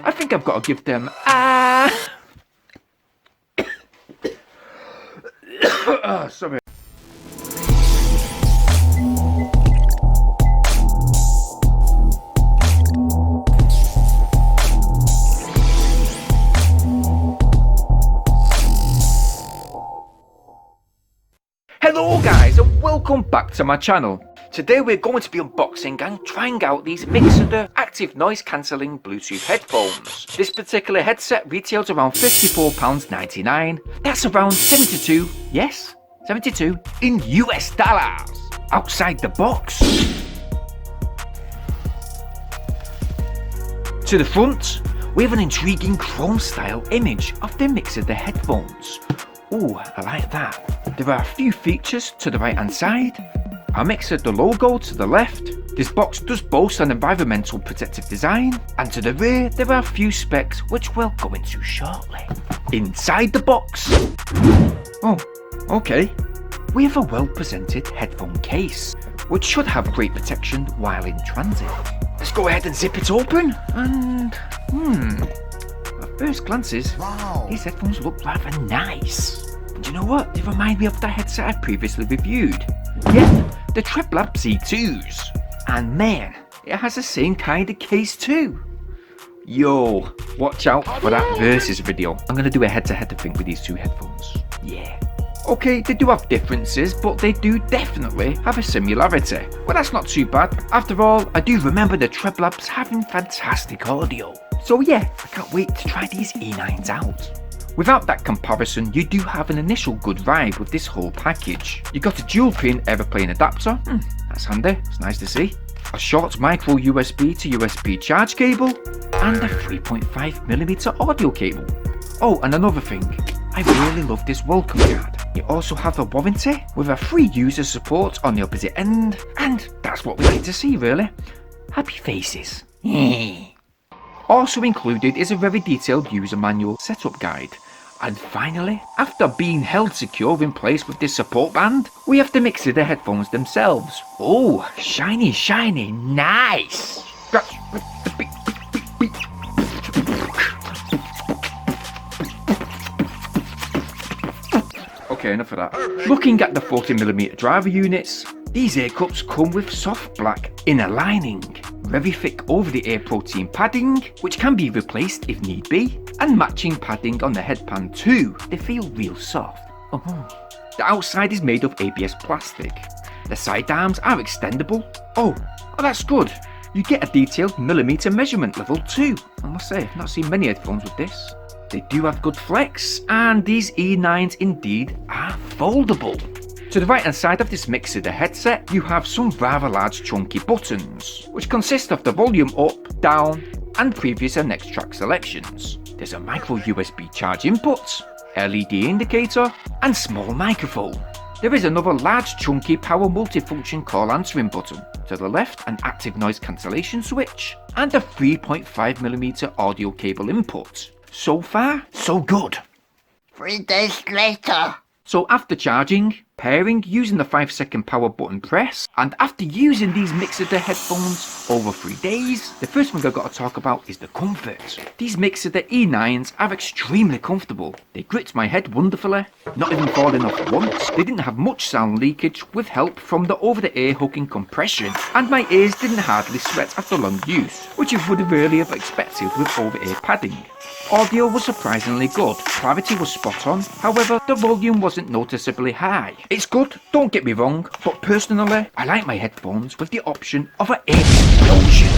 I think I've got to give them sorry. Hello guys and welcome back to my channel. Today we're going to be unboxing and trying out these Mixcder active noise cancelling Bluetooth headphones. This particular headset retails around £54.99. That's around 72, yes, 72 in US dollars. Outside the box. To the front, we have an intriguing chrome style image of the Mixcder headphones. Ooh, I like that. There are a few features to the right hand side. Our Mixcder logo to the left. This box does boast an environmental protective design. And to the rear there are a few specs which we'll go into shortly. Inside the box. Oh, okay. We have a well presented headphone case, which should have great protection while in transit. Let's go ahead and zip it open and at first glances, wow, these headphones look rather nice. And you know what? They remind me of the headset I previously reviewed. Yep, the TreBlab Z2s. And man, it has the same kind of case too. Yo, watch out for that versus video. I'm going to do a head-to-head thing with these two headphones. Yeah. Okay, they do have differences, but they do definitely have a similarity. Well, that's not too bad. After all, I do remember the TreBlabs having fantastic audio. So yeah, I can't wait to try these E9s out. Without that comparison, you do have an initial good vibe with this whole package. You got a dual pin Everplane adapter, that's handy, it's nice to see. A short micro USB to USB charge cable, and a 3.5mm audio cable. Oh, and another thing, I really love this welcome card. You also have a warranty with a free user support on the opposite end, and that's what we like to see really. Happy faces. Also included is a very detailed user manual setup guide. And finally, after being held secure in place with this support band, we have the Mixcder headphones themselves. Oh, shiny, shiny, nice! Okay, enough of that. Looking at the 40mm driver units, these ear cups come with soft black inner lining, very thick over-the-ear protein padding, which can be replaced if need be, and matching padding on the headband too. They feel real soft. The outside is made of ABS plastic. The side arms are extendable. Oh, that's good. You get a detailed millimeter measurement level too. I must say, I've not seen many headphones with this. They do have good flex, and these E9s indeed are foldable. To the right hand side of this Mixcder headset, you have some rather large chunky buttons, which consist of the volume up, down, and previous and next track selections. There's a micro USB charge input, LED indicator, and small microphone. There is another large chunky power multifunction call answering button. To the left, an active noise cancellation switch, and a 3.5mm audio cable input. So far, so good. 3 days later. So after charging, pairing using the 5-second power button press, and after using these Mixcder headphones over 3 days, the first thing I've got to talk about is the comfort. These Mixcder E9s are extremely comfortable. They gripped my head wonderfully, not even falling off once. They didn't have much sound leakage with help from the over-the-ear hooking compression, and my ears didn't hardly sweat after long use, which you would really have expected with over-ear padding. Audio was surprisingly good, clarity was spot on, however the volume wasn't noticeably high. It's good, don't get me wrong, but personally I like my headphones with the option of an air explosion.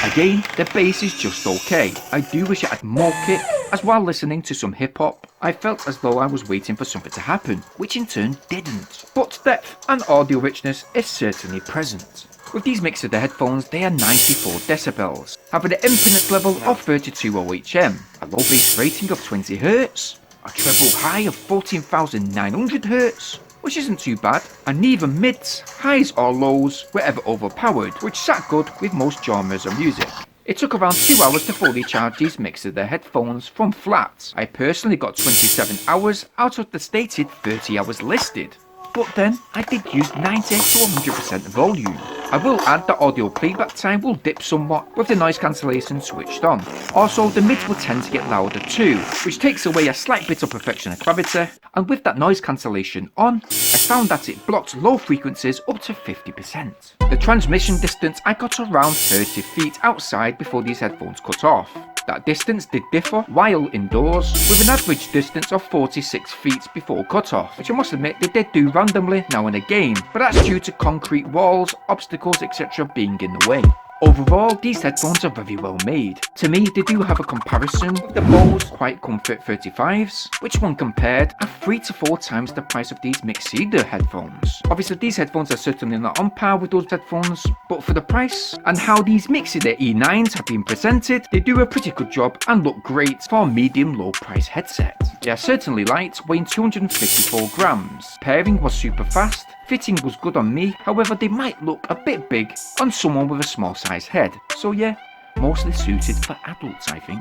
Again, the bass is just okay. I do wish I had more kit, as while listening to some hip hop, I felt as though I was waiting for something to happen, which in turn didn't. But depth and audio richness is certainly present. With these Mixcder headphones, they are 94 decibels, having an impedance level of 32 OHM, a low bass rating of 20 Hz, a treble high of 14,900 Hz, which isn't too bad, and neither mids, highs or lows were ever overpowered, which sat good with most genres of music. It took around 2 hours to fully charge these Mixcder headphones from flat. I personally got 27 hours out of the stated 30 hours listed. But then I did use 90 to 100% volume. I will add that audio playback time will dip somewhat with the noise cancellation switched on. Also, the mids will tend to get louder too, which takes away a slight bit of perfection and clarity, and with that noise cancellation on, I found that it blocked low frequencies up to 50%. The transmission distance I got around 30 feet outside before these headphones cut off. That distance did differ while indoors, with an average distance of 46 feet before cut-off, which I must admit they did do randomly now and again, but that's due to concrete walls, obstacles etc. being in the way. Overall, these headphones are very well made. To me, they do have a comparison with the Bose Quiet Comfort 35s, which when compared are 3 to 4 times the price of these Mixcder headphones. Obviously these headphones are certainly not on par with those headphones, but for the price and how these Mixcder E9s have been presented, they do a pretty good job and look great for a medium low price headset. They are certainly light, weighing 254 grams. Pairing was super fast. Fitting was good on me, however they might look a bit big on someone with a small size head, so yeah, mostly suited for adults I think.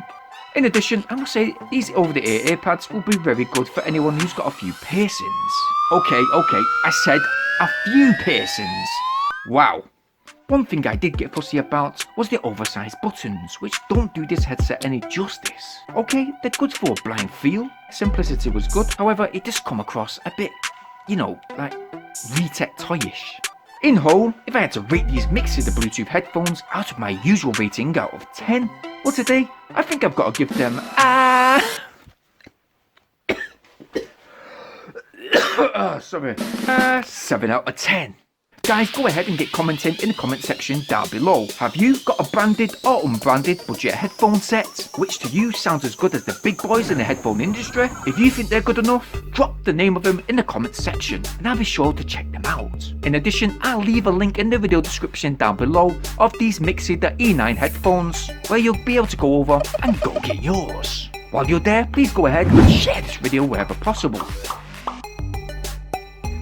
In addition, I must say these over-the-ear earpads will be very good for anyone who's got a few piercings. Okay, I said a few piercings. Wow. One thing I did get fussy about was the oversized buttons, which don't do this headset any justice. Okay, they're good for a blind feel, simplicity was good, however it does come across a bit, you know, like Retech toyish. In whole, if I had to rate these Mixcder Bluetooth headphones out of my usual rating out of 10, well today, I think I've got to give them sorry, 7 out of 10. Guys, go ahead and get commenting in the comment section down below. Have you got a branded or unbranded budget headphone set? Which to you sounds as good as the big boys in the headphone industry? If you think they're good enough, drop the name of them in the comment section and I'll be sure to check them out. In addition, I'll leave a link in the video description down below of these Mixcder E9 headphones where you'll be able to go over and go get yours. While you're there, please go ahead and share this video wherever possible.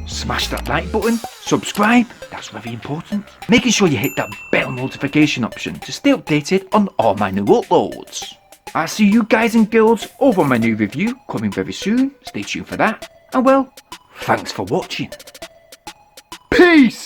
Smash that like button, subscribe, that's very important. Making sure you hit that bell notification option to stay updated on all my new uploads. I'll see you guys and girls over my new review coming very soon, stay tuned for that. And well, thanks for watching. Peace!